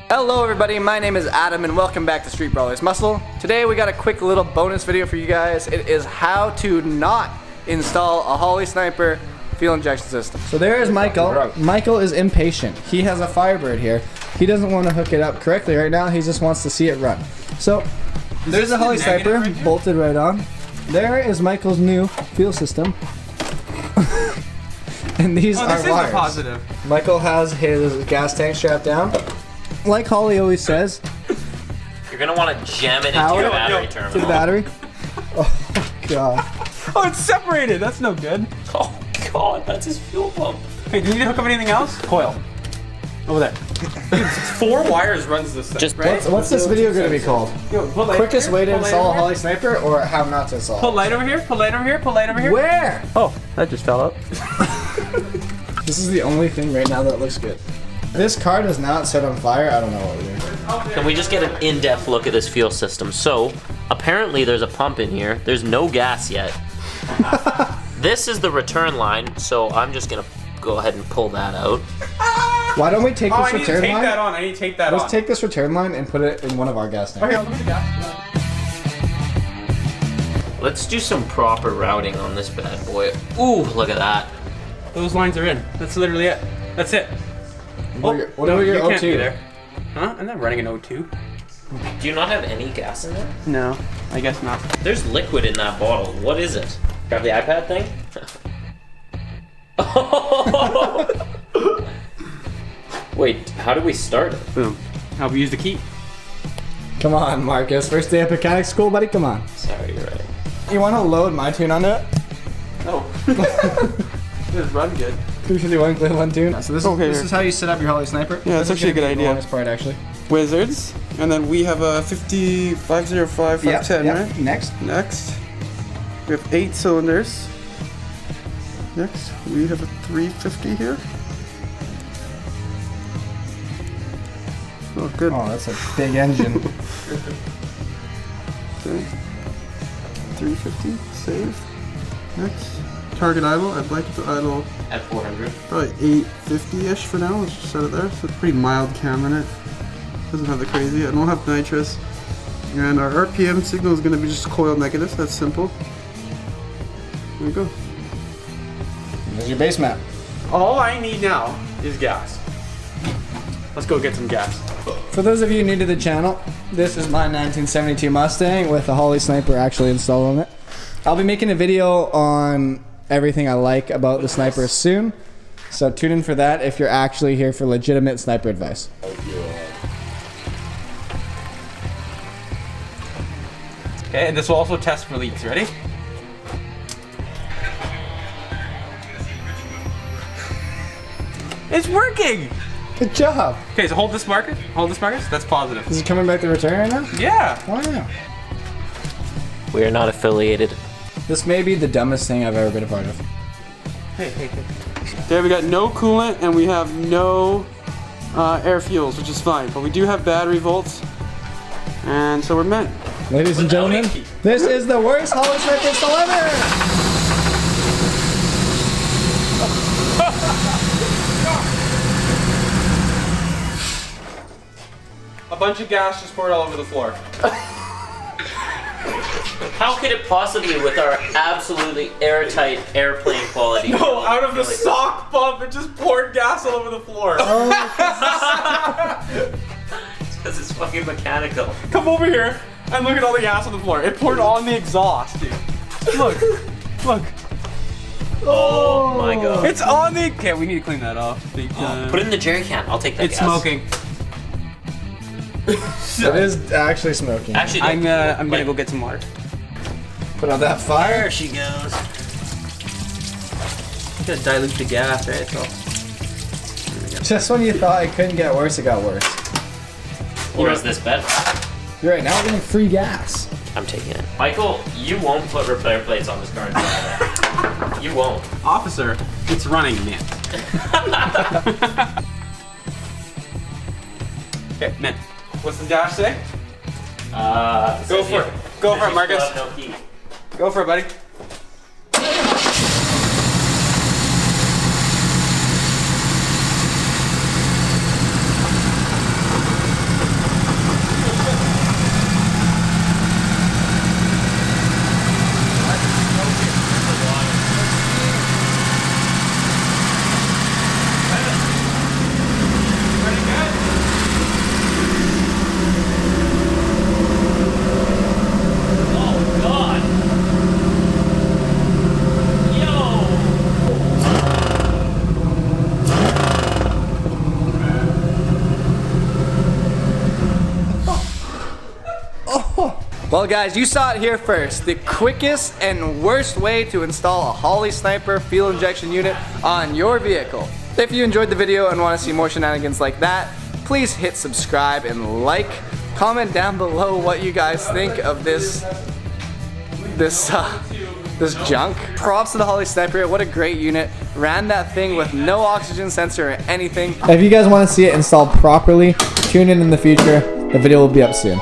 Hello everybody, my name is Adam and welcome back to Street Brawlers Muscle. Today we got a quick little bonus video for you guys. It is how to not install a Holley Sniper fuel injection system. So there is Michael. Michael is impatient. He has a Firebird here. He doesn't want to hook it up correctly right now. He just wants to see it run. So there's a Holley Sniper bolted right on. There is Michael's new fuel system. And these are wires. Positive. Michael has his gas tank strapped down. Like Holley always says, you're gonna want to jam it into your battery terminal. To the battery. Oh god. Oh, it's separated. That's no good. Oh god, that's his fuel pump. Okay, do you need to hook up anything else? Coil. Over there. Dude, 4 wires runs this thing. Just right? What's this video gonna be called? Yo, put light Quickest over way here, to install a Holley Sniper, or how not to install? Put light over here. Put light over here. Put light over here. Where? Oh, that just fell out. This is the only thing right now that looks good. This car does not set on fire. I don't know what we're doing. Can we just get an in-depth look at this fuel system? So, apparently there's a pump in here. There's no gas yet. This is the return line, so I'm just gonna go ahead and pull that out. Why don't we take this return line? I need to take that on. I need to take that on. Let's take this return line and put it in one of our gas tanks. Okay, look at the gas. Let's do some proper routing on this bad boy. Ooh, look at that. Those lines are in. That's literally it. That's it. What about your you O2? Can't be there. Huh? I'm not running an O2. Do you not have any gas in there? No, I guess not. There's liquid in that bottle. What is it? Grab the iPad thing? Wait, how do we start it? Boom. How we use the key. Come on, Marcus. First day of mechanic school, buddy. Come on. Sorry, you're right. You want to load my tune onto it? No. Just run good. 351 play one tune. So this is how you set up your Holley Sniper. Yeah, it's actually a good idea. The longest part, actually. Wizards, and then we have a 50505 510, right? Next. Next, we have 8 cylinders. Next, we have a 350 here. Oh, good. Oh, that's a big engine. Okay. 350, save. Next, target idle. I'd like it to idle At 400. probably 850-ish for now. Let's just set it there. So it's pretty mild cam in it. Doesn't have the crazy. And we'll have nitrous. And our RPM signal is going to be just coil negative. That's simple. There we go. There's your base map. All I need now is gas. Let's go get some gas. For those of you new to the channel, this is my 1972 Mustang with a Holley Sniper actually installed on it. I'll be making a video on everything I like about the Sniper soon, so tune in for that if you're actually here for legitimate sniper advice. Okay, and this will also test for leaks. Ready? It's working! Good job. Okay, so hold this marker. Hold this marker. That's positive. Is it coming back to return right now? Yeah. Wow. We are not affiliated. This may be the dumbest thing I've ever been a part of. Hey. Okay, we got no coolant and we have no air fuels, which is fine. But we do have battery volts, and so we're meant. Ladies and gentlemen, this is the worst Holley Sniper install ever! A bunch of gas just poured all over the floor. How could it possibly, with our absolutely airtight airplane quality? No, out of the sock pump, it just poured gas all over the floor. It's because it's fucking mechanical. Come over here and look at all the gas on the floor. It poured on the exhaust, dude. Look. Oh my god. It's on the... Okay, we need to clean that off. Big time. Put it in the jerry can. I'll take that It's gas. smoking. It is actually smoking. Actually, I'm gonna go get some water. Put out that fire. there she goes. You gotta dilute the gas, right? So. Just when you thought it couldn't get worse, it got worse. Or is this better? You're right, now we're getting free gas. I'm taking it. Michael, you won't put repair plates on this car. You won't. Officer, it's running, man. Okay, man. What's the dash say? Go for it. Go for it, Marcus. No key. Go for it, buddy. Well guys, you saw it here first. The quickest and worst way to install a Holley Sniper fuel injection unit on your vehicle. If you enjoyed the video and want to see more shenanigans like that, please hit subscribe and like. Comment down below what you guys think of this junk. Props to the Holley Sniper, what a great unit. Ran that thing with no oxygen sensor or anything. If you guys want to see it installed properly, tune in the future. The video will be up soon.